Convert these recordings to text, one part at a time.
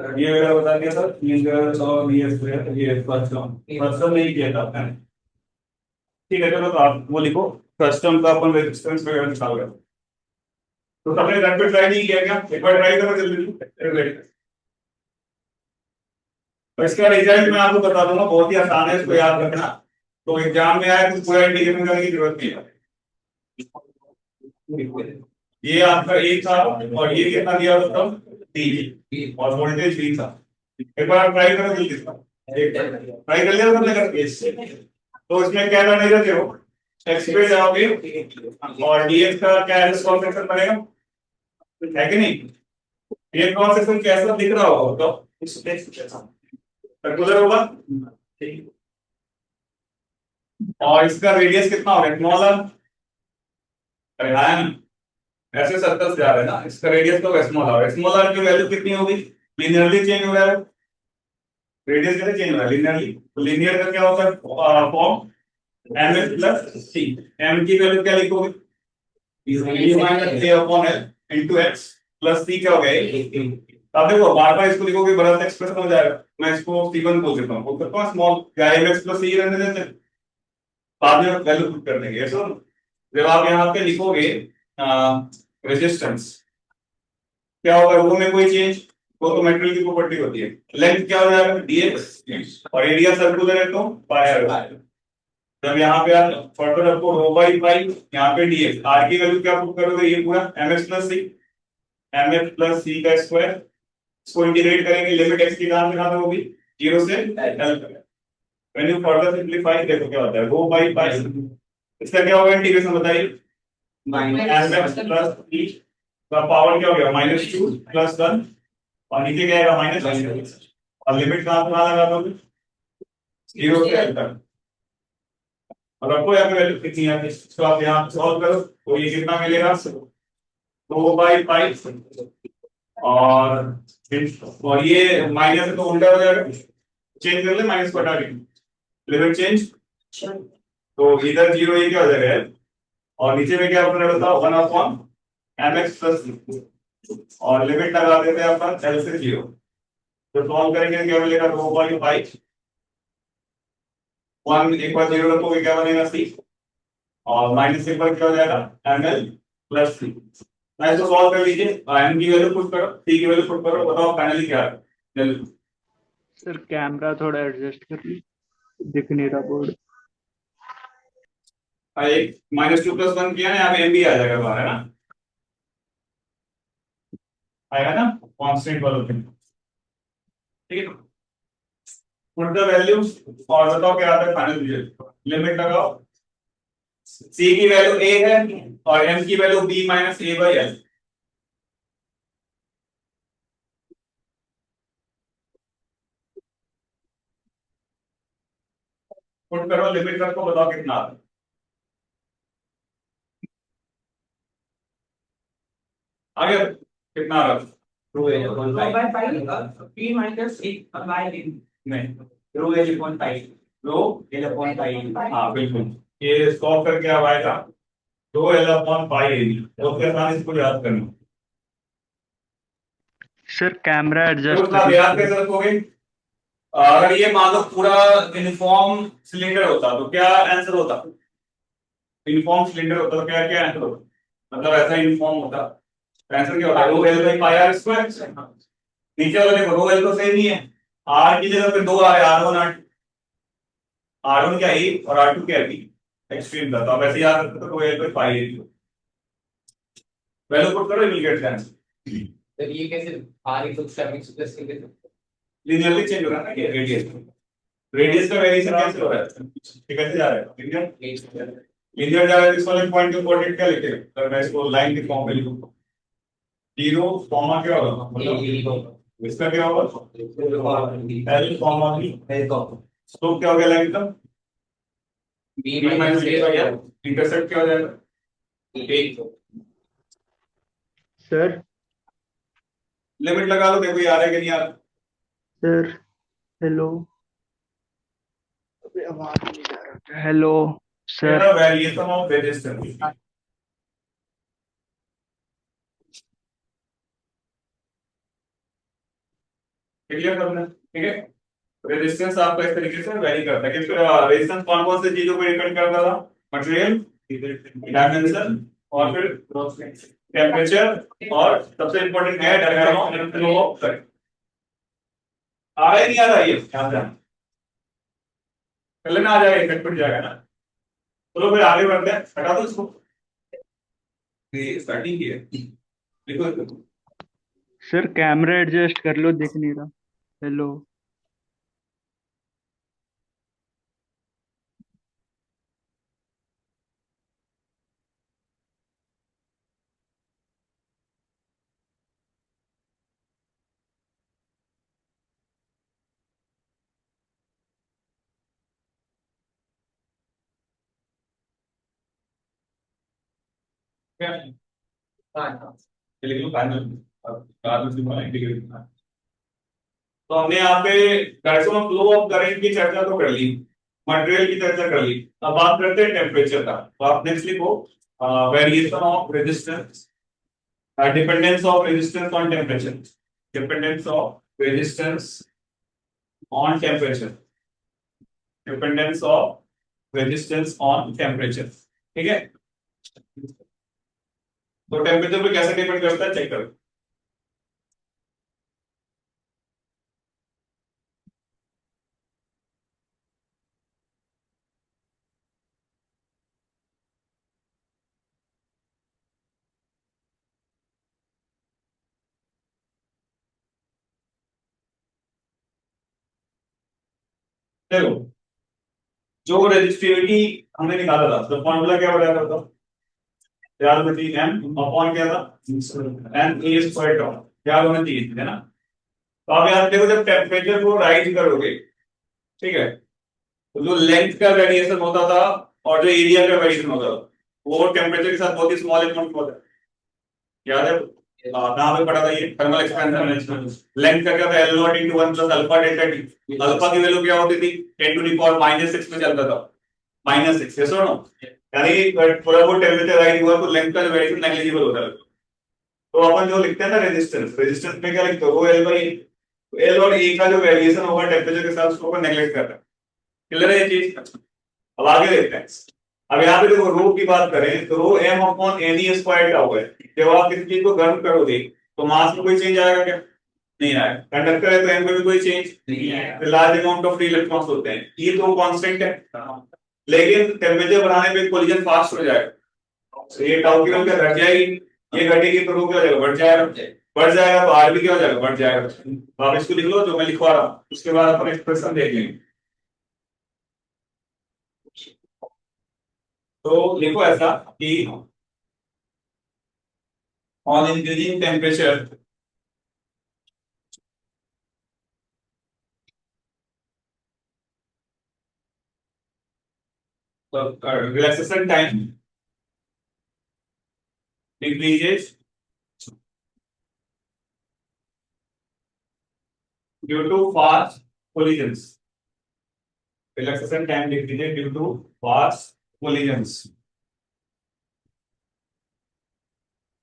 ये मेरा बता दिया था 3 और ये स्क्वायर ये फर्स्ट टर्म नहीं किया था आपने। ठीक है, चलो तो आप वो लिखो। फर्स्ट टर्म का अपन रेजिस्टेंस वगैरह निकाल गए। तो सबने घर पे ट्राई नहीं किया क्या? एक बार ट्राई करो जल्दी। तो इसका रिजल्ट मैं आपको बता दूंगा, बहुत ही आसान है, इसको याद रखना। तो एग्जाम में आए तो पूरा इंटीग्रेशन करने की जरूरत नहीं है। ये आपका एक था और ये कितना दिया उसका? 3 और वोल्टेज 3 था। एक बार आप ट्राई करो जल्दी से। ट्राई कर लिया सबने करके? तो इसमें क्या करने जाते हो? एक्स पे जाओगे और डीएक्स का क्या कौन सेक्शन बनेगा, है कि नहीं? ये कौन सेक्शन कैसा दिख रहा होगा तो सर्कुलर होगा। और इसका रेडियस कितना होगा? Small R. अरे हाँ है ना? ऐसे सर्कल से आ रहे हैं ना, इसका रेडियस तो स्मॉल आर। स्मॉल आर की वैल्यू कितनी होगी? लिनियरली चेंज हो रहा है। रेडियस कैसे चेंज हो रहा है? लिनियरली। तो लिनियर का क्या होता है form? M S plus C. M की वैल्यू क्या लिखोगे? B minus A upon L into X plus C क्या हो गया अब देखो बार बार इसको लिखोगे बड़ा एक्सप्रेशन हो जाएगा। मैं इसको C1 बोल देता हूँ, बोल सकता हूँ स्मॉल क्या एक्स प्लस सी रहने देते हैं, बाद में वैल्यू पुट कर देंगे ऐसा। जब आप यहाँ पे लिखोगे रेजिस्टेंस, क्या होगा वो में कोई चेंज? वो तो मेटेरियल की प्रॉपर्टी होती है। लेंथ क्या हो जाएगा? dx और एरिया सर्कुलर है तो पाई आर। जब यहाँ पे आप फर्दर आपको रो बाई पाई यहाँ पे dx आर की वैल्यू क्या पुट करोगे? ये पूरा mx प्लस सी, mx प्लस सी का स्क्वायर। इसको इंटीग्रेट करेंगे, लिमिट x की कहां से कहां तक होगी? 0 से l तक। व्हेन यू फर्दर सिंपलीफाई देखो क्या होता है, रो बाई पाई। इसका क्या होगा इंटीग्रेशन बताइए? mx प्लस सी का पावर क्या हो गया? -2 प्लस 1 और नीचे क्या आएगा? माइनस। और लिमिट कहां से कहां लगा दोगे? 0 से l तक। और आपको यहाँ पे वैल्यू कितनी है तो आप यहाँ सॉल्व करो तो ये कितना मिलेगा? 2/पाई। और और ये माइनस है तो उल्टा हो जाएगा, चेंज कर ले माइनस को हटा के, लिमिट चेंज। तो इधर 0 ये क्या हो जाएगा यार? और नीचे में क्या अपने बताओ 1/mx प्लस और लिमिट लगा देते हैं अपन l से 0। तो सॉल्व करेंगे क्या मिलेगा? 2/पाई 1 एक बार 0 रखोगे क्या बनेगा? सी और माइनस एक बार क्या हो जाएगा? ml प्लस सी। मैं इसको सॉल्व कर लीजिए, एम की वैल्यू पुट करो, सी की वैल्यू पुट करो, बताओ फाइनली क्या है जल्दी। सर कैमरा थोड़ा एडजस्ट कर लीजिए, दिख नहीं रहा बोर्ड। एक -2 प्लस 1 किया ना, यहाँ पे एम भी आ जाएगा बाहर, है ना? आएगा ना कांस्टेंट वाला thing। ठीक है, पुट द वैल्यूज और बताओ क्या आता है फाइनल रिजल्ट। लिमिट लगाओ, सी की वैल्यू ए है और एम की value B minus A by L. Put करो, लिमिट रखो, बताओ कितना आता है आगे, कितना आ रहा है? True is upon pi. P minus एक by n. नहीं, True is upon pi. Row L upon pi. हाँ बिल्कुल, ये सॉल्व करके अब आएगा 2l/पाई ए बी। तो उसके साथ इसको याद करना। सर कैमरा तो एडजस्ट उसका कर याद लीजिए। कैसे रखोगे? अगर ये मान लो पूरा यूनिफॉर्म सिलेंडर होता तो क्या आंसर होता? यूनिफॉर्म सिलेंडर होता तो क्या क्या आंसर होता? मतलब ऐसा यूनिफॉर्म होता तो आंसर क्या होता? Rho L by pi R square. नीचे वाला देखो रो एल तो सेम ही है, आर की जगह पे दो आ रहे R1 R1 क्या है और R2 क्या है? एक्सट्रीम था, तो अब ऐसे याद रखते तो rho L by pi A value put करो, you will get the answer. तो ये कैसे R equals to mx plus c कैसे? लिनियरली चेंज हो रहा है ना, ये रेडियस रेडियस का वेरिएशन कैसे हो रहा है? ये कैसे जा रहा है? लिनियर लिनियर जा रहा है। इस वाले पॉइंट के कोऑर्डिनेट क्या लिखे? तो मैं इसको लाइन के फॉर्म में लिखूंगा, 0 कॉमा क्या होगा मतलब इसका क्या होगा? L comma B. तो क्या हो गया लाइन का? b B minus minus A a का by क्या l. इंटरसेप्ट क्या हो जाएगा? ए। सर लिमिट लगा लो, देखो ये आ रहा है कि नहीं आ रहा? सर हेलो, अबे आवाज नहीं जा रहा। Hello sir. तेरा वेरिएशन ऑफ रेजिस्टेंस। क्लियर करना है, ठीक है। रेजिस्टेंस आपका इस तरीके से वेरी करता है कि रेजिस्टेंस कौन कौन से चीजों पर डिपेंड करता था, मटेरियल, डायमेंशन और फिर टेम्परेचर और सबसे इंपॉर्टेंट है direction of flow of current. आ रहा है नहीं आ रहा है, ये ध्यान देना, पहले ना आ जाएगा इफेक्ट पड़ जाएगा ना। चलो फिर आगे बढ़ते हैं, हटा दो इसको, ये स्टार्टिंग की है, देखो सर कैमरा एडजस्ट कर लो, दिख नहीं रहा। हेलो। क्या है? ये लिख लो फाइनल, और बाद में सिंपल इंटीग्रेट करना। तो हमने यहाँ पे direction of flow of current की चर्चा तो कर ली, मटेरियल की चर्चा कर ली, अब बात करते हैं टेम्परेचर का। तो आप नेक्स्ट लिखो variation of resistance, dependence of resistance on temperature, dependence of resistance on temperature, dependence of resistance on temperature, ठीक है। तो टेम्परेचर पे कैसे डिपेंड करता है चेक करो। देखो जो रेजिस्टिविटी हमने निकाला था तो फॉर्मूला क्या बताया था, याद होना चाहिए, एम अपॉन क्या था, एन ए स्क्वायर टर्म, याद होना चाहिए, है ना। तो आप याद देखो जब टेम्परेचर को राइज करोगे, ठीक है, तो जो लेंथ का वेरिएशन होता था और जो एरिया का वेरिएशन होता था वो टेम्परेचर के साथ बहुत ही स्मॉल अमाउंट में होता है, याद है। कहाँ पे पढ़ा था ये, थर्मल एक्सपेंशन। लेंथ का क्या था, L not into 1 plus alpha delta T. Alpha की वैल्यू क्या होती थी, 10 टू द पावर -6 में चलता था, -6, यस और नो। यानी थोड़ा बहुत टेम्परेचर राइज हुआ तो लेंथ का जो वेरिएशन नेग्लिजिबल होता है। तो अपन जो लिखते हैं ना रेजिस्टेंस, रेजिस्टेंस में क्या लिखते हो, एल बाई एल और ए का जो वेरिएशन होगा टेम्परेचर के साथ उसको नेग्लेक्ट कर रहा है। क्लियर है ये चीज। अब आगे देखते हैं। अब यहाँ पे देखो रो की बात करें तो rho M upon N E square का हुआ है। जब आप किसी चीज को गर्म करोगे तो मास में कोई चेंज आएगा क्या, नहीं आएगा। कंडक्टर है तो एम में भी कोई चेंज नहीं आएगा, large amount of free electrons होते हैं, ये तो कांस्टेंट है। लेकिन टेम्परेचर बढ़ाने पे कोलिजन फास्ट हो जाएगा, तो ये टाउ की वैल्यू घट जाएगी, ये घटेगी तो रो क्या हो जाएगा, बढ़ जाएगा, बढ़ जाएगा तो आर भी क्या हो जाएगा, बढ़ जाएगा। तो आप इसको लिख लो जो मैं लिखवा रहा हूँ, उसके बाद अपन एक्सप्रेशन देख लेंगे। तो लिखो ऐसा कि on increasing temperature the relaxation time decreases due to fast collisions. Relaxation time decreases due to fast collisions.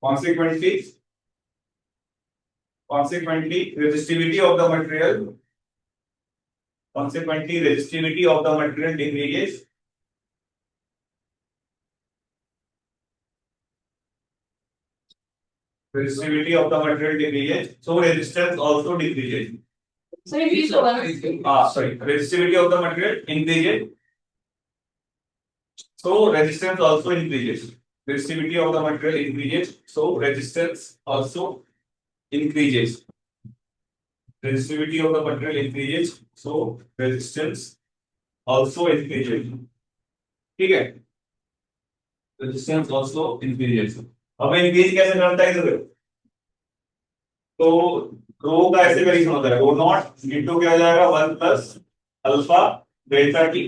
Consequently, resistivity of the material. Consequently, resistivity of the material decreases. Resistivity of the material decreases. So resistance also decreases. Sorry, please go on. Sorry. Resistivity of the material increases. So resistance also increases. Resistivity of the material increases. So resistance also increases. Resistivity of the material increases. So resistance also increases. ठीक है, resistance also increases. अब increase कैसे करता है इधर, तो रो का ऐसे वेरिएशन होता है, रो नॉट इनटू क्या हो जाएगा 1 plus alpha delta T.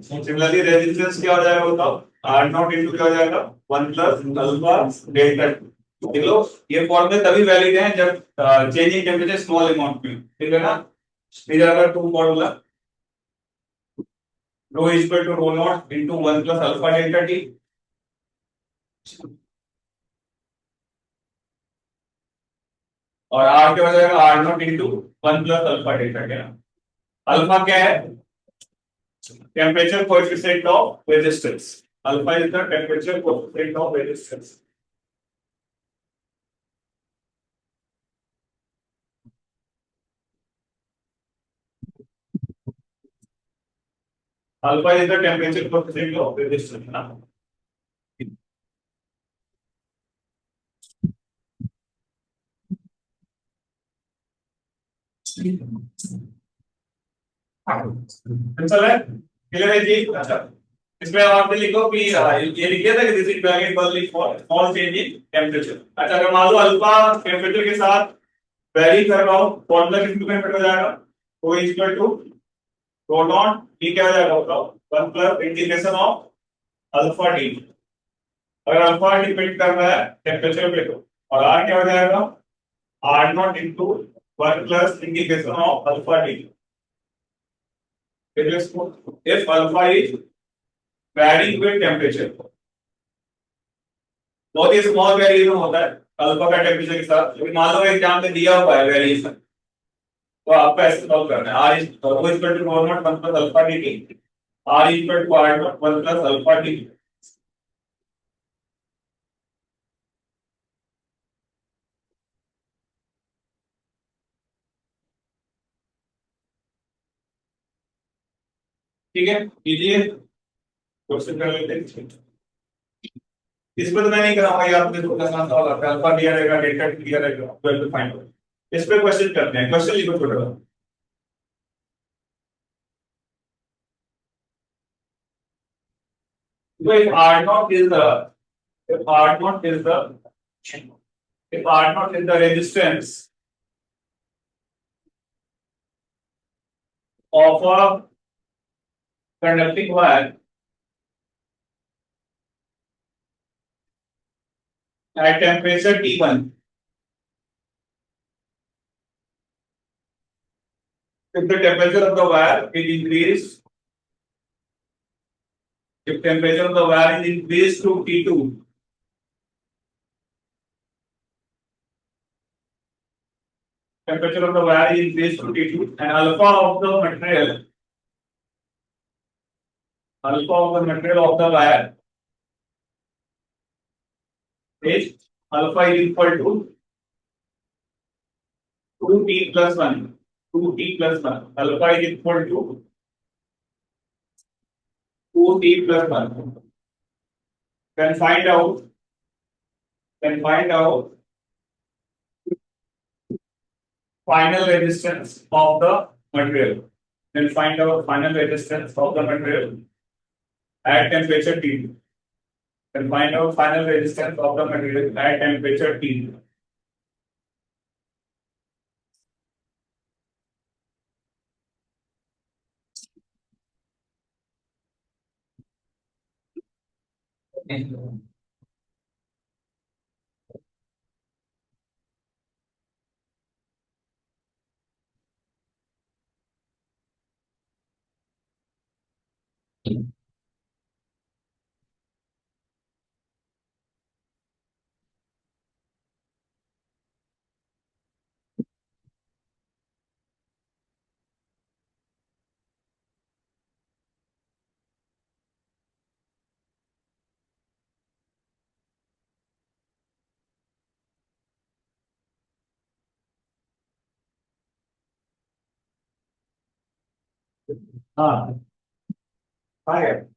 Similarly resistance क्या हो जाएगा बताओ, आर नॉट इनटू क्या हो जाएगा 1 प्लस अल्फा डेल्टा टी। देख लो ये फॉर्मूले तभी वैलिड है जब चेंजिंग टेंपरेचर स्मॉल अमाउंट में, ठीक है ना। इधर अगर two formula rho is equal to rho not into 1 plus alpha delta T. और आर क्या हो जाएगा R not into one plus alpha delta क्या अल्फा क्या है temperature coefficient of resistance alpha is the temperature coefficient of resistance alpha is the temperature coefficient of resistance ना चल है क्लियर है जी अच्छा इसमें आप लिखो कि ये लिखिए था कि this is valid only for small change in temperature अच्छा अगर मान लो अल्फा टेम्परेचर के साथ वेरी कर रहा हूं फॉर्मूला किस में फिट हो जाएगा O equal to rho not T क्या हो जाएगा बताओ 1 plus integration of alpha T अगर अल्फा डिपेंड कर रहा है टेम्परेचर पे तो और आर क्या हो जाएगा R not into 1 plus integration of alpha T if alpha is varying with temperature बहुत ही स्मॉल वेरिएशन होता है अल्फा का टेम्परेचर के साथ लेकिन मान लो एग्जाम में दिया हुआ है वेरिएशन तो आपको ऐसे सॉल्व करना है R is O equal to rho not 1 plus alpha dt R equal to R not 1 plus alpha dt ठीक है कीजिए क्वेश्चन कर लेते हैं इस पर तो मैं नहीं कराऊंगा ये आपने थोड़ा सा सवाल आता है अल्फा दिया रहेगा डेल्टा दिया रहेगा ट्वेल्व टू फाइंड इस पे क्वेश्चन करते हैं क्वेश्चन लिखो छोटा so if r naught is the if r naught is the if r naught is the resistance of a conducting wire at temperature T1 if the temperature of the wire is increased if temperature of the wire is increased to T2 temperature of the wire is increased to T2 and alpha of the material of the wire is alpha is equal to 2t plus 1 2t plus 1 alpha is equal to 2t plus 1 then find out final resistance of the material then find out final resistance of the material at temperature T then find out final resistance of the material at temperature T हाँ हाँ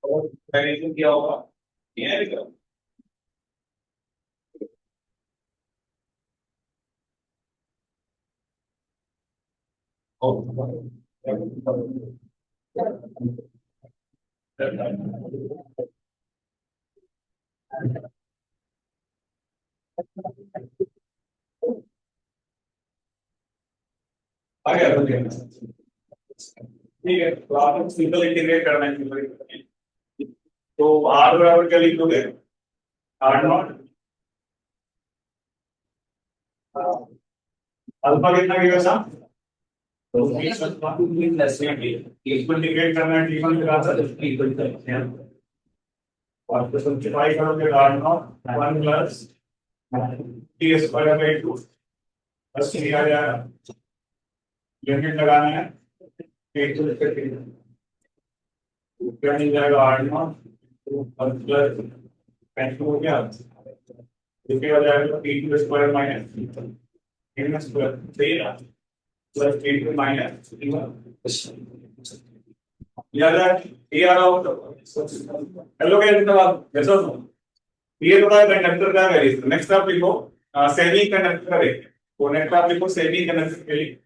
और variation क्या होगा ये है क्या आ गया ठीक है तो आप सिंपल इंटीग्रेट करना है तो आर बराबर क्या लिख दोगे आर नॉट अल्फा कितना गिरा था तो इसको इंटीग्रेट करना है T1 के साथ और तो सिंप्लीफाई करोगे ln of 1 plus t square by 2 बस ये आ जाएगा लिमिट लगाना है 1 to क्या मिल जाएगा ln of 1 प्लस 2 हो गया इसके बाद आएगा t2 square minus t1 square सही है प्लस t2 माइनस t1 याद है ये आ रहा हो हेलो गाइस तो आप जैसा ये तो है कंडक्टर का वैल्यू नेक्स्ट आप लिखो सेमी कंडक्टर है वो नेक्स्ट आप लिखो सेमी कंडक्टर के लिए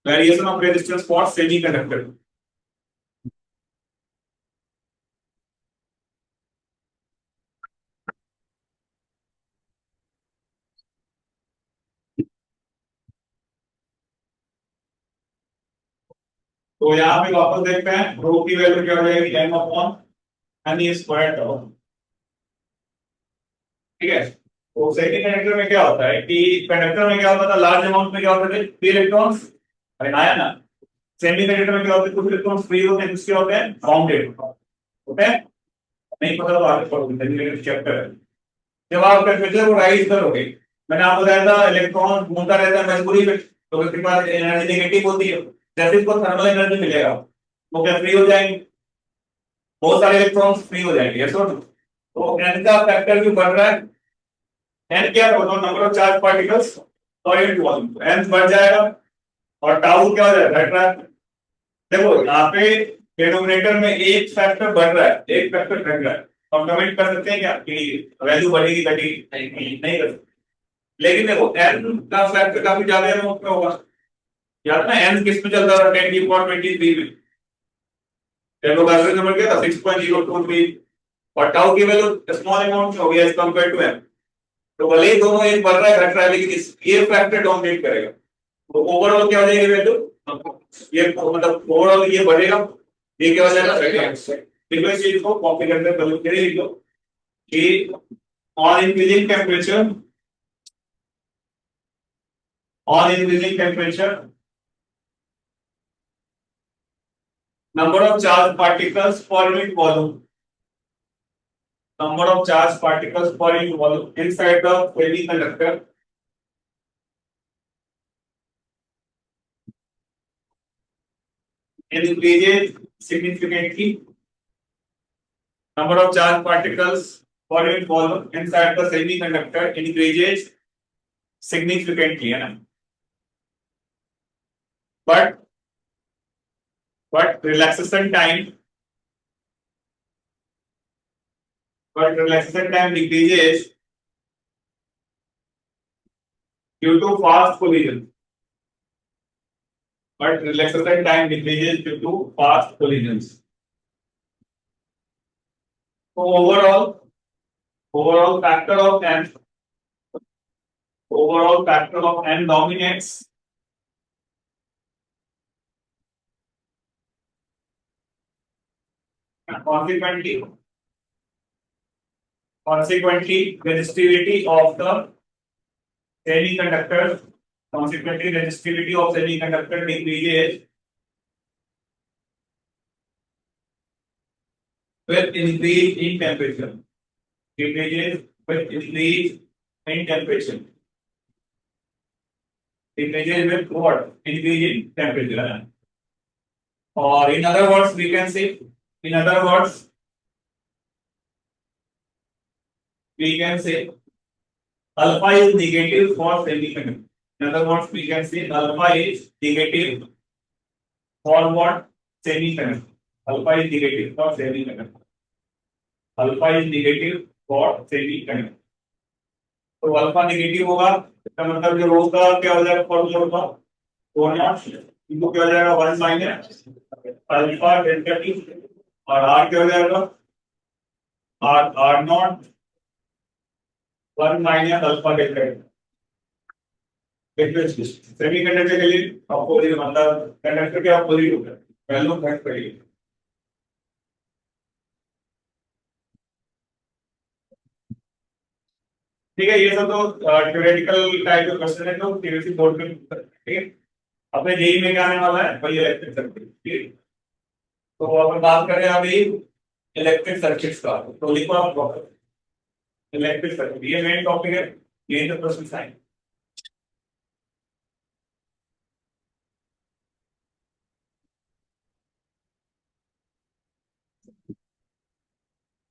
variation of resistance for semi conductor तो यहाँ पे वापस देखते हैं रो की वैल्यू क्या हो जाएगी m upon n square term ठीक है तो सेमी कंडक्टर में क्या होता है कि कंडक्टर में क्या होता था लार्ज अमाउंट में क्या होते थे फ्री इलेक्ट्रॉन्स अरे आया ना सेमी कंडक्टर में क्या होते हैं कुछ इलेक्ट्रॉन्स फ्री होते हैं किसके होते हैं बाउंडेड होते हैं नहीं पता तो आगे पढ़ोगे चैप्टर है जब आप टेम्परेचर को राइज करोगे मैंने आपको बताया था इलेक्ट्रॉन घूमता रहता है मजबूरी में तो उसके पास एनर्जी नेगेटिव होती है जैसे इसको थर्मल एनर्जी मिलेगा वो क्या फ्री हो जाएंगे बहुत सारे इलेक्ट्रॉन्स फ्री हो जाएंगे यस और नो तो एन का फैक्टर भी बढ़ रहा है एन क्या होगा number of charge particles per unit volume N बढ़ जाएगा और टाउ क्या हो जाएगा घट रहा है देखो यहाँ पे डिनोमिनेटर में एक फैक्टर बढ़ रहा है एक फैक्टर घट रहा है हम कमेंट कर सकते हैं क्या कि वैल्यू बढ़ेगी घटेगी नहीं कर सकते लेकिन देखो n का फैक्टर काफी ज्यादा अमाउंट में होगा याद ना n किस में चलता था 10 की पावर 23 में डेमोग्राफिक नंबर क्या था 6.023 और टाउ की वैल्यू स्मॉल अमाउंट में हो गया एज कंपेयर टू n तो भले ही दोनों एक बढ़ रहा है घट रहा है लेकिन इस ये फैक्टर डोमिनेट करेगा तो ओवरऑल क्या हो जाएगी वैल्यू ये मतलब ओवरऑल ये बढ़ेगा ये क्या हो जाएगा देखो इस चीज को कॉपी करते हैं पहले फिर लिख लो कि on increasing temperature number of charged particles per unit volume number of charged particles per unit volume inside the semiconductor increases significantly number of charged particles per unit volume inside the semiconductor increases significantly है ना but relaxation time decreases due to fast collision but relaxation time decreases due to fast collisions so overall factor of n dominates and consequently resistivity of the semiconductor decreases with increase in temperature decreases with increase in temperature decreases with what increase in temperature or in other words we can say alpha is negative for semiconductor. In other words, we can say alpha is negative for what? Semiconductor. Alpha is negative for semiconductor. Alpha is negative for semiconductor. तो alpha negative होगा इसका मतलब जो रो का क्या हो जाएगा formula होगा वो नॉट इनको क्या हो जाएगा 1 माइनस अल्फा डेल्टा टी और आर क्या हो जाएगा R not 1 minus alpha delta T semiconductor के लिए अपोजिट मतलब कंडक्टर के अपोजिट होता है वैल्यू घट पड़ेगी ठीक है, ये सब तो थ्योरेटिकल टाइप के क्वेश्चन है जो पीवीसी बोर्ड पे, ठीक है। अपने जेई में क्या आने वाला है वही इलेक्ट्रिक सर्किट, ठीक है। तो अपन बात करें अभी इलेक्ट्रिक सर्किट्स का, तो लिखो आप इलेक्ट्रिक सर्किट, ये मेन टॉपिक है, ये तो प्रश्न आएंगे।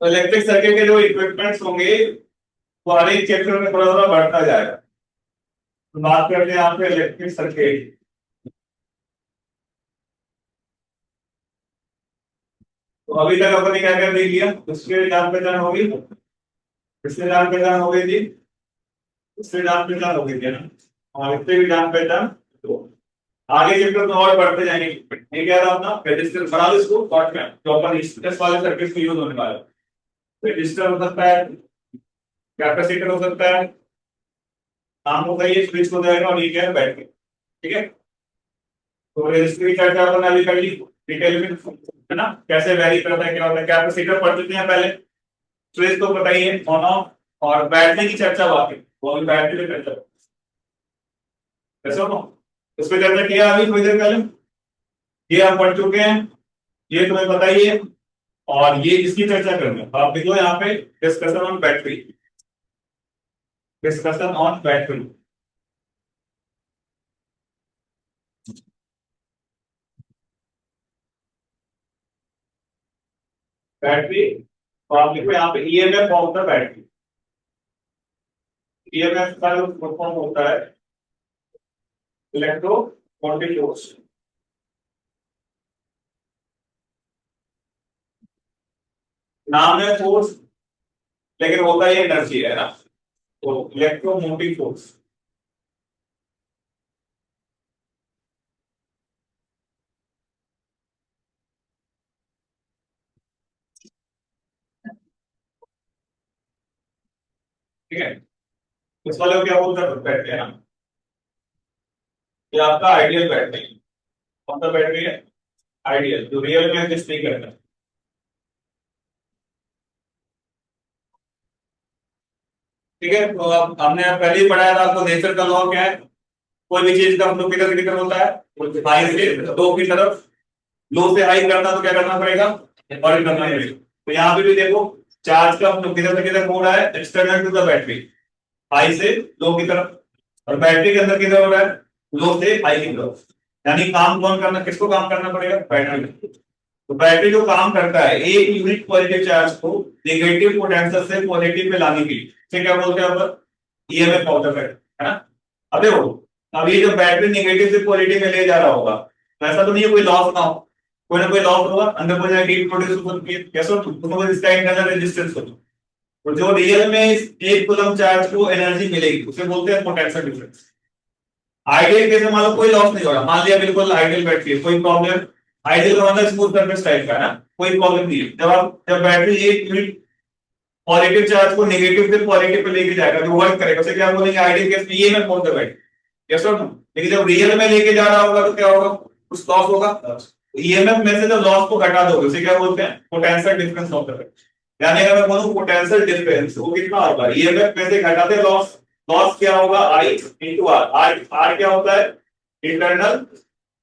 तो इलेक्ट्रिक सर्किट के जो इक्विपमेंट्स होंगे वो हर एक चैप्टर में थोड़ा थोड़ा बढ़ता जाएगा। तो बात करते हैं यहाँ पे इलेक्ट्रिक सर्किट। तो अभी तक अपन ने क्या क्या देख लिया, उसके जान पहचान होगी, इससे जान पहचान हो गई थी, इससे जान पहचान हो गई थी ना, और इससे भी जान पहचान। तो आगे चैप्टर में और बढ़ते जाएंगे। ये क्या था अपना रजिस्टर, बना लो इसको शॉर्ट में, जो अपन इस वाले सर्किट में यूज होने वाला है। रजिस्टर हो सकता है, कैपेसिटर हो सकता है, नाम होता है, ये स्विच हो जाएगा, और ये क्या है बैटरी, ठीक है। तो रजिस्टर की चर्चा अपन अभी कर ली डिटेल में, है ना, कैसे वैरी करता है, क्या होता है, कैपेसिटर पढ़ चुके हैं पहले, स्विच तो पता ही है ऑन ऑफ, और बैटरी की चर्चा बाकी, वो अभी बैटरी पे चर्चा, कैसे हो उस पर चर्चा किया अभी थोड़ी देर पहले, ये हम पढ़ चुके हैं, ये तुम्हें पता ही है, और ये इसकी चर्चा करेंगे। आप देखो यहाँ पे discussion on battery, discussion on battery, battery. तो आप लिखो यहाँ पे EMF of the battery, EMF का जो फॉर्म होता है इलेक्ट्रोमोटिव फोर्स, नाम है फोर्स लेकिन होता ही एनर्जी है ना, तो इलेक्ट्रोमोटिव फोर्स। ठीक है, इस वाले को क्या बोलते हैं बैटरी, है ना, ये आपका आइडियल बैटरी, कौन सा बैटरी है, आइडियल, जो रियल में एग्जिस्ट नहीं करता। ठीक है, तो अब हमने पहले ही पढ़ाया था आपको, नेचर का लॉ क्या है, कोई भी चीज का फ्लो किधर किधर होता है, हाई से लो की तरफ, लो से हाई करना तो क्या करना पड़ेगा, और करना पड़ेगा। तो यहाँ पे भी देखो चार्ज का फ्लो किधर से किधर हो रहा है, external to the battery, high से लो की तरफ, और बैटरी के अंदर किधर हो रहा है, लो से हाई की तरफ। यानी काम कौन करना, किसको काम करना पड़ेगा, बैटरी। तो बैटरी जो काम करता है एक यूनिट पॉजिटिव चार्ज को नेगेटिव पोटेंशियल से पॉजिटिव में लाने के लिए, इसे क्या बोलते हैं अपन, ईएमएफ ऑफ द बैटरी, है ना। अब देखो, अब ये जो बैटरी नेगेटिव से पॉजिटिव में ले जा रहा होगा, तो ऐसा तो नहीं है कोई लॉस ना हो, कोई ना कोई लॉस होगा, अंदर कोई ना हीट प्रोड्यूस होती है, कैसे तो इसका इंटरनल रेजिस्टेंस होगा। तो जो रियल में एक कूलम चार्ज को एनर्जी मिलेगी उसे बोलते हैं पोटेंशियल डिफरेंस। आइडियल केस में मान लो कोई लॉस नहीं हो रहा, मान लिया बिल्कुल आइडियल बैटरी है, कोई प्रॉब्लम, आइडियल का मतलब स्मूथ सरफेस टाइप का है ना, कोई प्रॉब्लम नहीं है। जब बैटरी एक यूनिट पॉजिटिव चार्ज को नेगेटिव से पॉजिटिव पे लेके जाएगा, जो वर्क करेगा उसे क्या बोलेंगे, आइडियल केस में ये मैं बोल दे बैटरी, यस और नो। लेकिन जब रियल में लेके जा रहा होगा तो क्या होगा, कुछ लॉस होगा, ईएमएफ में से जो लॉस को घटा दोगे उसे क्या बोलते हैं, potential difference of the battery. यानी अगर मैं बोलूं पोटेंशियल डिफरेंस वो कितना होगा, ईएमएफ में से घटाते लॉस, लॉस क्या होगा, आई इंटू आर, आर क्या होता है, internal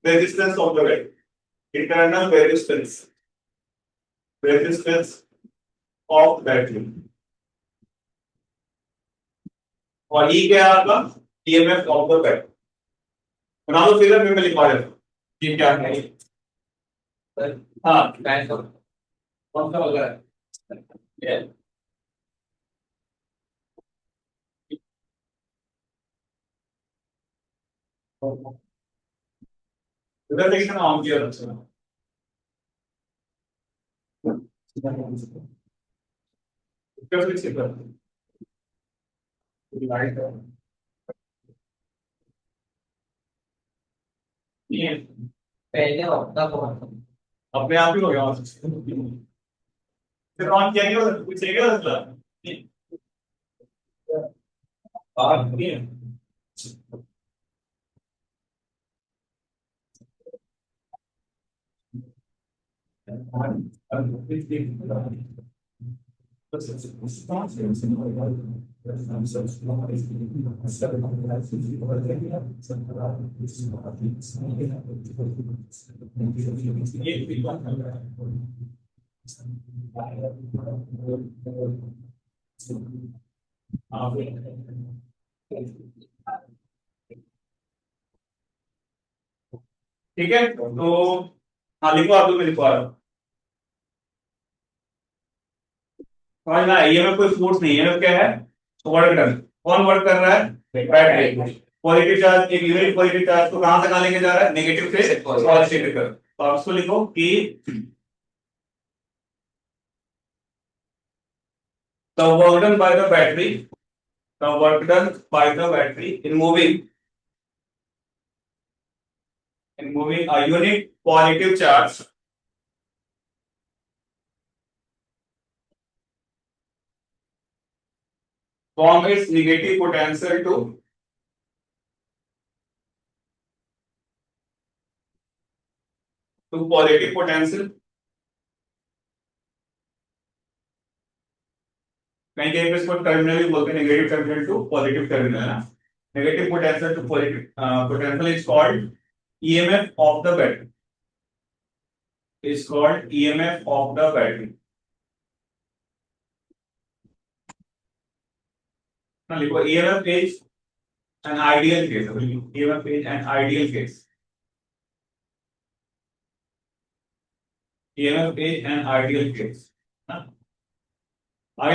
resistance of the battery, internal resistance, resistance of battery. और ई क्या है आपका, ईएमएफ ऑफ द बैटरी। बना लो फिगर में, मैं लिखवा देता हूं ये क्या है। हाँ कौन सा वाला है, ये इधर देखिए ना, ऑन किया था लाइट पहले होता अपने आप ही हो गया, फिर ऑन किया गया कुछ बात नहीं है। ठीक है, तो हाँ लिखो, आप लोग लिखो। समझ में आया? ईएमएफ कोई फोर्स नहीं है, ईएमएफ क्या है? Work done. कौन वर्क कर रहा है? बैटरी। पॉजिटिव चार्ज, एक यूनिट पॉजिटिव चार्ज को कहां से कहां लेके जा रहा है? नेगेटिव से पॉजिटिव की तरफ। तो आप इसको लिखो कि the work done by the battery, the work done by the battery in moving a unit positive charge from its negative potential to positive potential। कहीं कहीं पे इसको टर्मिनल भी बोलते हैं, negative terminal to positive terminal ना। Negative potential to positive potential is called EMF of the battery, is called EMF of the battery। Now लिखो EMF is an ideal case। EMF is an ideal case। EMF is an ideal case। In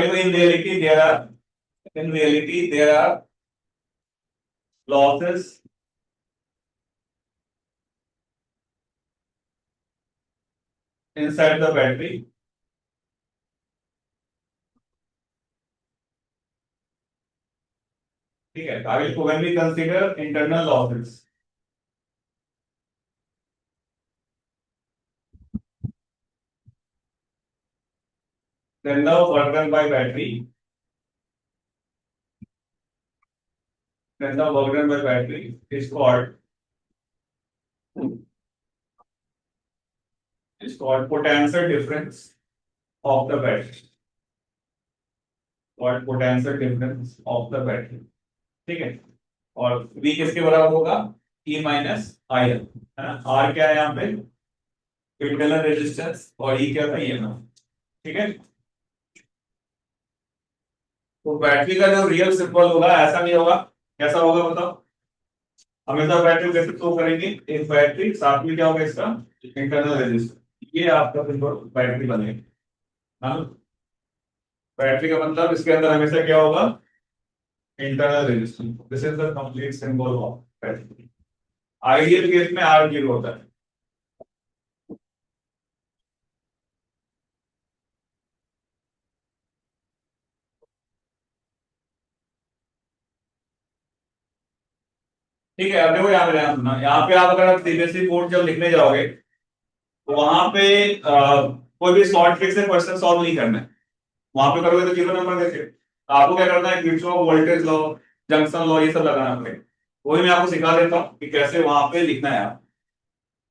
reality there are losses inside the battery ठीक है। आगे when we consider internal losses, then the work done by battery is called potential difference of the battery, called potential difference of the battery ठीक है। और V किसके बराबर होगा? E minus I L, है ना। R क्या है यहाँ पे? इंटरनल रेजिस्टेंस, और E क्या था? EMF ठीक है। तो बैटरी का जो रियल सिंबल होगा ऐसा नहीं होगा, कैसा होगा बताओ? हमेशा बैटरी कैसे शो करेंगे? एक बैटरी साथ में क्या होगा इसका? इंटरनल रेजिस्टेंस, ये आपका सिंबल बैटरी बनेगा। हाँ, बैटरी का मतलब इसके अंदर हमेशा क्या होगा? Internal resistance. This is the complete symbol of battery. Ideal case में आर जीरो होता है। ठीक है, अब देखो यहाँ पे ध्यान सुनना। यहाँ पे आप अगर सीबीएसई बोर्ड जब लिखने जाओगे तो वहां पे कोई भी शॉर्ट ट्रिक से क्वेश्चन सॉल्व नहीं करना है। वहां पे करोगे तो जीरो नंबर देते। आपको क्या करना है? Kirchhoff voltage law, junction law, ये सब लगाना पड़ेगा। वही मैं आपको सिखा देता हूँ कि कैसे वहां पे लिखना है आप।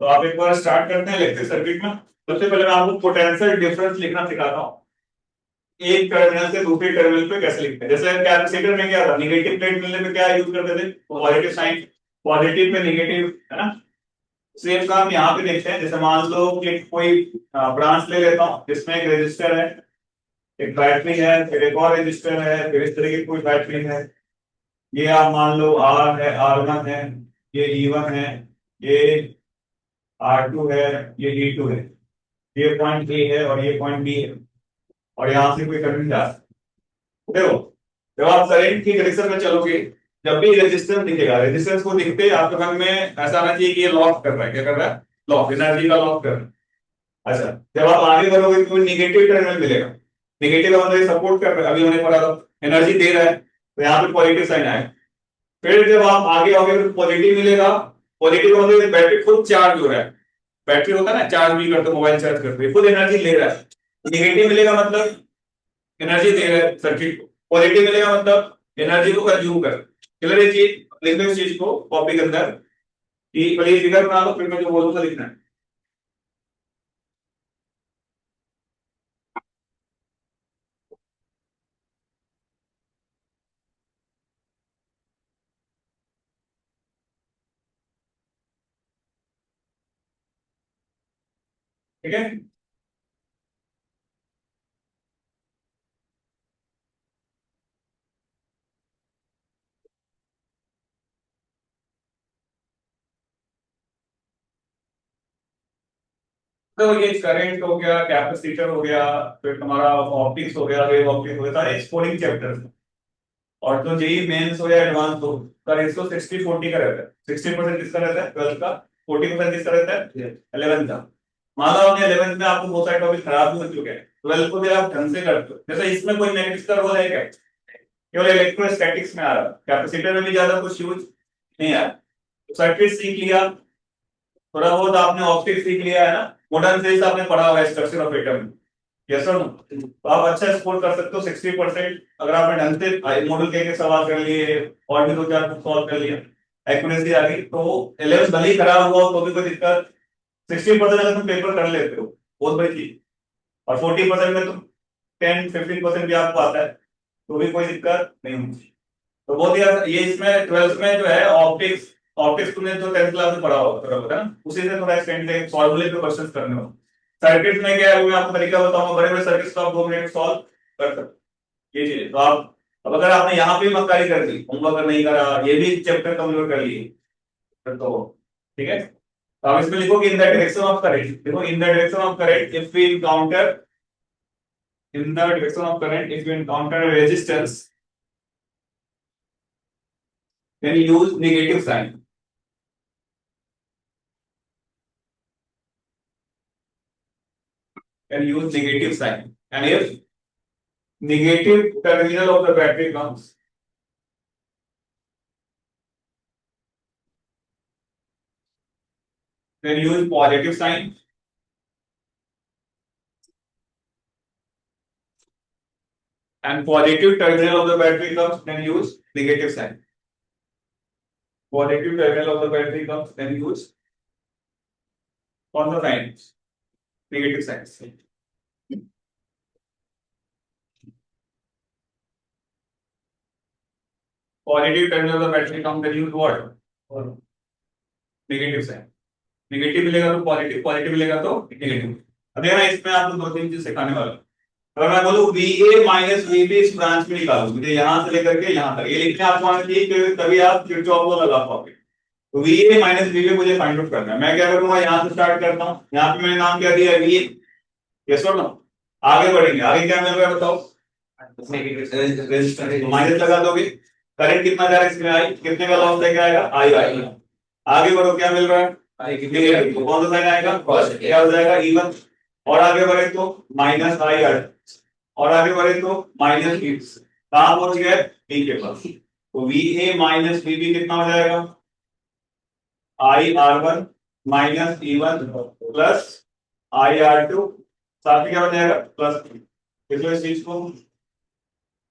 तो आप एक बार स्टार्ट करते हैं इलेक्ट्रिक सर्किट में। सबसे पहले मैं आपको पोटेंशियल डिफरेंस लिखना सिखाता हूँ। एक टर्मिनल से दूसरे टर्मिनल पे कैसे लिखते हैं। जैसे कैपेसिटर में क्या था? नेगेटिव प्लेट मिलने पे क्या यूज करते थे? Positive sign. पॉजिटिव पे नेगेटिव, है ना। सेम काम यहाँ पे देखते हैं। जैसे मान लो कि कोई ब्रांच ले लेता हूँ जिसमें एक रेजिस्टर है, एक बैटरी है, फिर एक और रेजिस्टर है, फिर इस तरह की कोई बैटरी है। ये आप मान लो आर है, R1 है, ये E1 है, ये R2 है, ये E2 है। ये पॉइंट ए है और ये पॉइंट बी है, और यहाँ से कोई करंट जा सकता है। देखो, जब आप करंट की डायरेक्शन में चलोगे, जब भी रेजिस्टेंस दिखेगा, रेजिस्टेंस को दिखते ही आपके मन में ऐसा आना चाहिए कि ये लॉक कर रहा है। क्या कर रहा है? लॉक, एनर्जी का लॉक कर रहा है। अच्छा, जब आप आगे बढ़ोगे तो निगेटिव टर्मिनल मिलेगा। नेगेटिव का मतलब ये सपोर्ट कर रहा है, अभी होने पड़ा था एनर्जी दे रहा है, तो यहाँ पे पॉजिटिव साइन आएगा। फिर जब आप आगे आओगे तो पॉजिटिव मिलेगा। पॉजिटिव का मतलब बैटरी खुद चार्ज हो रहा है। बैटरी होता है ना, चार्ज भी करते, मोबाइल चार्ज करते, खुद एनर्जी ले रहा है। निगेटिव मिलेगा मतलब एनर्जी दे रहा है सर्किट को। पॉजिटिव मिलेगा मतलब एनर्जी को कंज्यूम कर। क्लियर है चीज? लिख लो इस चीज को कॉपी के अंदर, कि पहले फिगर बना लो, फिर मैं जो बोलूंगा लिखना है। ठीक है। तो ये करंट हो गया, कैपेसिटर हो गया, फिर तुम्हारा ऑप्टिक्स हो गया, वेव ऑप्टिक्स हो गया, सारे एक्सपोर्टिंग चैप्टर्स। और जो जेई मेंस हो या एडवांस हो, का रेशियो 60-40 का रहता है। 60% किसका रहता है 12th का, 40% किसका रहता है 11th का। मान लो आपने 11th में आपको बहुत सारे टॉपिक खराब भी हो चुके हैं, 12th को भी आप ढंग से करते हो। जैसे इसमें कोई नेगेटिव का रोल है क्या, केवल इलेक्ट्रोस्टैटिक्स में आ रहा है, कैपेसिटर में भी ज्यादा कुछ यूज नहीं आया। सर्किट सीख लिया, थोड़ा बहुत आपने ऑप्टिक्स सीख लिया है ना, मॉडर्न फिजिक्स आपने पढ़ा हुआ है स्ट्रक्चर ऑफ एटम, यस और नो, तो आप अच्छा स्कोर कर सकते हो 60%। अगर आपने ढंग से मॉडल के सवाल कर लिए और भी 2-4 सॉल्व कर लिया, एक्यूरेसी आ गई, तो 11 भले ही खराब हुआ तो भी कोई दिक्कत। 60% अगर तुम पेपर कर लेते हो बहुत बड़ी चीज, और 40% में तुम 10-15% भी आपको आता है तो भी कोई दिक्कत नहीं होती। तो बहुत ही ये इसमें 12th में जो है ऑप्टिक्स, ऑप्टिक्स तुमने जो 10th क्लास में पढ़ा होगा ना, उसी से थोड़ा एक्सटेंड से सॉल्व क्वेश्चंस करने हो। सर्किट में क्या है वो मैं आपको तरीका बताऊंगा, बड़े बड़े सर्किट को आप 2 मिनट में सॉल्व कर सकते, ये चीज। तो आप अब अगर आपने यहाँ पे मक्कारी कर दी, होमवर्क अगर नहीं करा, ये भी चैप्टर कमजोर कर लिए, तो ठीक है। तो आप इसमें लिखो कि in the direction of current, देखो in the direction of current if we encounter, in the direction of current if we encounter resistance, then use negative sign, and use negative sign. And if negative terminal of the battery comes, then use positive sign. And positive terminal of the battery comes, then use negative sign. Positive terminal of the battery comes, then use कौन सा sign? Negative sign. Positive terminal of the battery comes, then use what? Negative sign. Negative मिलेगा तो positive, positive मिलेगा तो negative. अब देखना इसमें आपको 2-3 चीज सिखाने वाला। अगर मैं बोलूं VA माइनस VB इस ब्रांच में निकालो, मुझे यहां से लेकर के यहां तक, ये लिखने आपको आना चाहिए कि तभी आप किरचॉफ लॉ लगा पाओगे। तो VA माइनस VB मुझे फाइंड आउट करना है। मैं क्या करूंगा, यहां से स्टार्ट करता हूं, यहां पे मैंने नाम क्या दिया VA, यस और नो। आगे बढ़ेंगे, आगे क्या मिल रहा है बताओ, रेजिस्टेंस, माइनस लगा दोगे, करंट कितना जा रहा है इसमें आई, कितने का लॉस लेके आएगा आई आई। आगे बढ़ो, क्या मिल रहा है तो कौन सा साइन आएगा, क्या हो जाएगा इवन। और आगे बढ़े तो माइनस आई आर, और आगे बढ़े तो माइनस ई, कहां पहुंच गए टी के पास। तो V A minus V B कितना हो जाएगा, I R one minus E one plus I R two, साथ में क्या हो जाएगा प्लस। देखो इस चीज को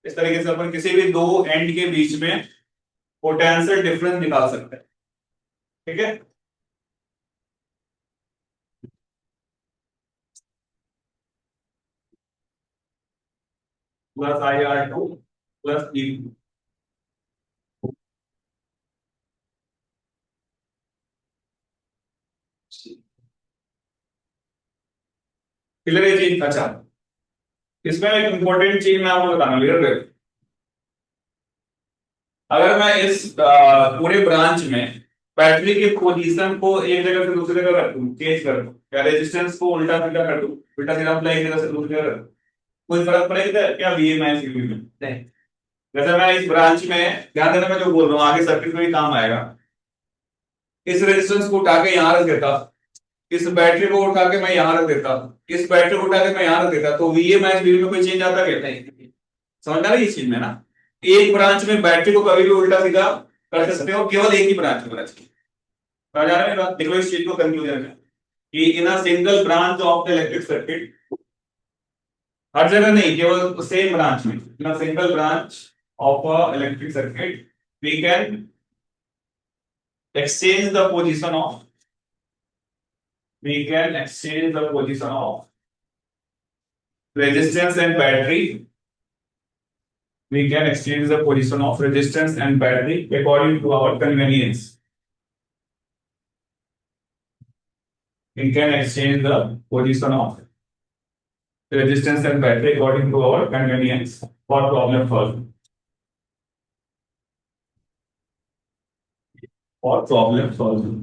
इस तरीके से अपन किसी भी दो एंड के बीच में पोटेंशियल डिफरेंस निकाल सकते हैं, ठीक है। Plus I R two plus E, clear है चीज। अच्छा, इसमें एक इंपॉर्टेंट चीज मैं आपको बताना, क्लियर है। अगर मैं इस पूरे ब्रांच में बैटरी की पोजीशन को एक जगह से दूसरी जगह रख दूं, चेंज कर दूं, या रेजिस्टेंस को उल्टा सीधा कर दूं, उल्टा सीधा मतलब एक जगह से दूसरी जगह रख दूं, कोई फर्क पड़ेगा क्या वी एम आई में? नहीं। जैसे मैं इस ब्रांच में, ध्यान देना मैं जो बोल रहा हूँ आगे सर्किट में भी काम आएगा, इस रेजिस्टेंस को उठा के यहाँ रख देता, इस बैटरी को उठा के मैं यहाँ रख देता, इस बैटरी को उठा के मैं यहाँ रख देता, तो वी एम आई में कोई चेंज आता क्या? नहीं। समझ आ रही है इस चीज में ना, एक ब्रांच में बैटरी को कभी भी उल्टा सीधा कर सकते हो, केवल एक ही ब्रांच में। समझ आ रहा है बात? देखो इस चीज को कंक्लूजन में कि in a single branch of the electric circuit, हर जगह नहीं, केवल सेम ब्रांच में, in a single branch of a electric circuit we can exchange the position of, we can exchange the position of resistance and battery, we can exchange the position of resistance and battery according to our convenience, we can exchange the position of resistance and battery according to our convenience for problem solving. और problem solving.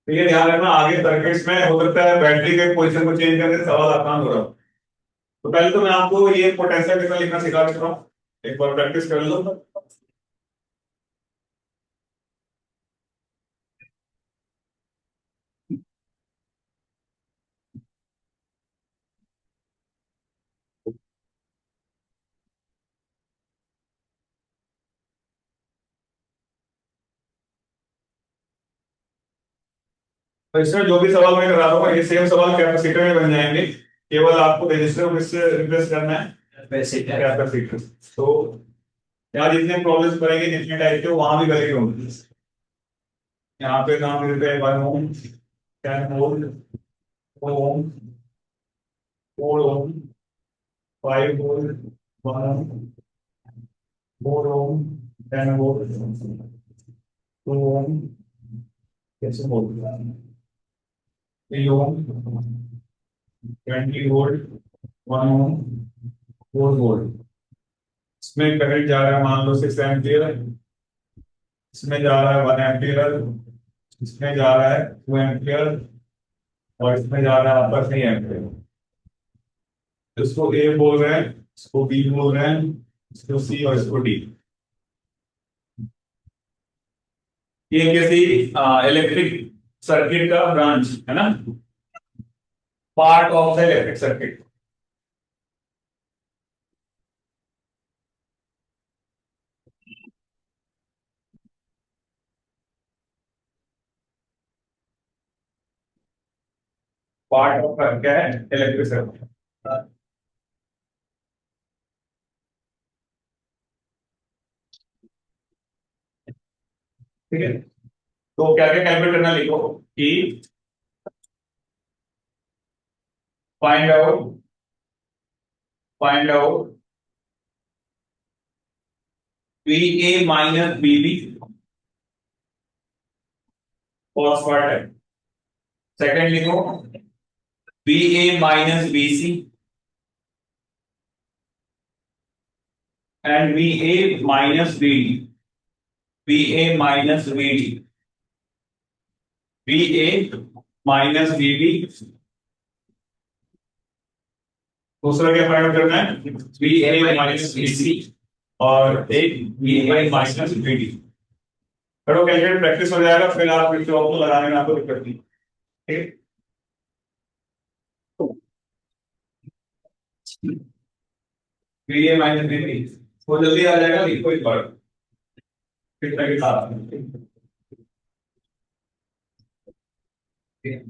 तो ये ध्यान रखना, आगे circuits में हो सकता है बैटरी के पोजीशन को चेंज करके सवाल आसान हो रहा हो। तो पहले तो मैं आपको ये पोटेंशियल कितना लिखना सिखा चुका हूँ, एक बार प्रैक्टिस कर लो। तो इसमें जो भी सवाल मैं करा रहा हूँ ये सेम सवाल कैपेसिटर में बन जाएंगे, केवल आपको रजिस्टर को किससे रिप्लेस करना है, कैपेसिटर। तो यहाँ जितने प्रॉब्लम्स करेंगे जितने टाइप के वहां भी वैल्यू होंगी। यहाँ पे काम मिलते हैं 1 ओम, 10 वोल्ट, 4 ओम, 4 ओम, 5 वोल्ट, 1 ओम, 4 ओम, 10 वोल्ट, 2 ओम, कैसे वोल्ट, 3 ओम, 20 वोल्ट, 1 ओम, 4 वोल्ट। इसमें करंट जा रहा है मान लो 6 एम्पियर, इसमें जा रहा है 1 एम्पियर, इसमें जा रहा है 2 एम्पियर और इसमें जा रहा है आपका 3 एम्पियर। इसको ए बोल रहे हैं, इसको बी बोल रहे हैं, इसको सी और इसको डी। ये किसी इलेक्ट्रिक सर्किट का ब्रांच है ना, part of the electric circuit. Part of क्या है, इलेक्ट्रिक सर्किट। ठीक है, तो क्या क्या कैलकुलेट करना, लिखो कि find out VA minus BB first part है। सेकंड लिखो VA minus BC and VA minus BD, VA minus BD, VA minus BD। दूसरा क्या फाइंड आउट करना है, VA माइनस BC और एक VA माइनस BD। करो कैलकुलेट, प्रैक्टिस हो जाएगा, फिर आप फिर जॉब को लगाने में आपको दिक्कत नहीं। ठीक है, VA माइनस BD वो जल्दी आ जाएगा, लिखो एक बार फिर तक ठीक है।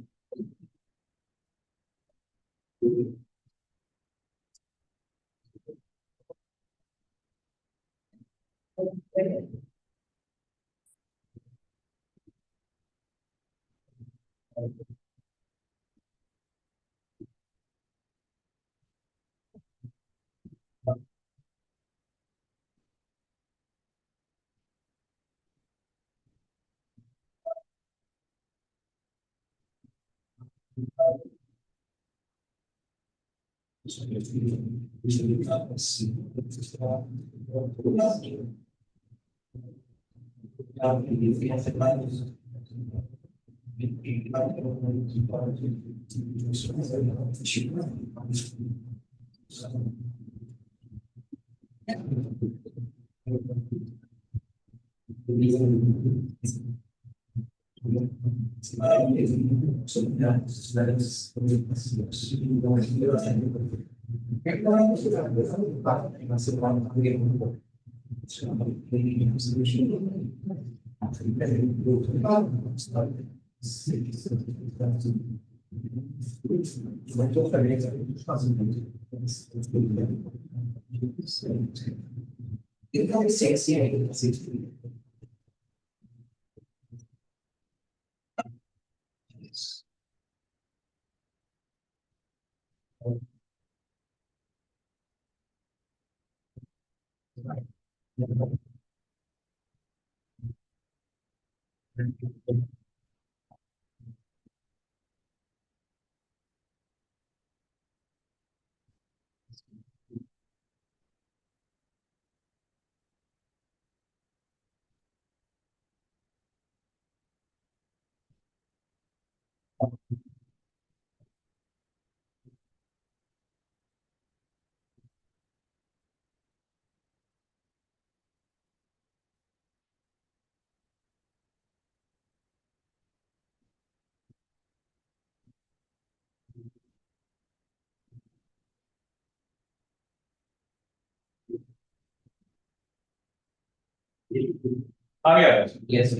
आ गया है। Yes.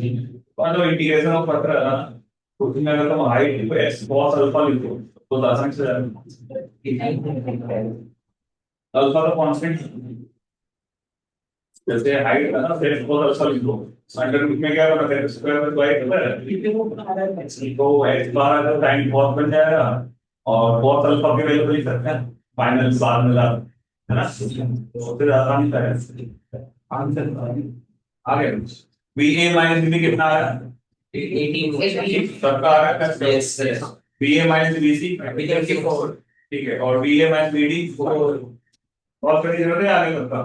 मतलब इंटीग्रेशन ऑफ पत्र है ना, तो उसमें अगर तुम हाइट लिखो एस cos अल्फा लिखो तो आसानी से अल्फा तो कांस्टेंट, जैसे हाइट है ना फिर cos अल्फा लिखो, अंडर रूट में क्या होगा फिर स्क्वायर में y तो x बार अगर टाइम cos बन जाएगा और cos अल्फा की वैल्यू लिख सकते हैं फाइनल बार में ला, है ना, तो फिर आसानी से आंसर आगे बी ए माइनस बी कितना आया 18. सबका आ रहा है Yes, yes. बी ए माइनस बी सी 24. ठीक है और बी ए माइनस बी डी 4 और फिर जरूरत है आगे सबका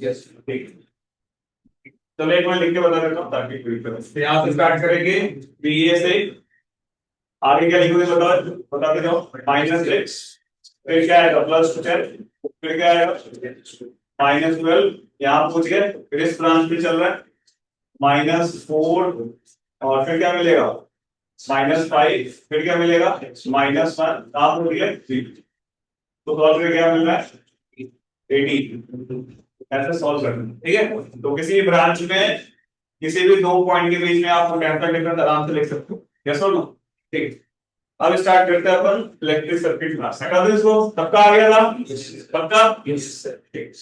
Yes. ठीक है। चलो एक बार लिख के बता देता हूँ ताकि कोई तो यहाँ से स्टार्ट करेंगे बी ए से आगे क्या लिखोगे बताते जाओ -6 फिर क्या आएगा +10 फिर क्या आएगा -12 यहाँ पूछ गए फिर इस ब्रांच पे चल रहा है -4 और फिर क्या मिलेगा -5 फिर क्या मिलेगा -1 आप हो गया तो सॉल्व करके क्या मिल रहा है 18 ऐसे सॉल्व करना ठीक है। तो किसी ब्रांच में किसी भी दो पॉइंट के बीच में आप टेंपरेचर डिफरेंस आराम से लिख सकते हो यस और नो ठीक है। अब स्टार्ट करते हैं अपन इलेक्ट्रिक सर्किट क्लास कर दो इसको सबका आ गया था सबका Yes, sir. ठीक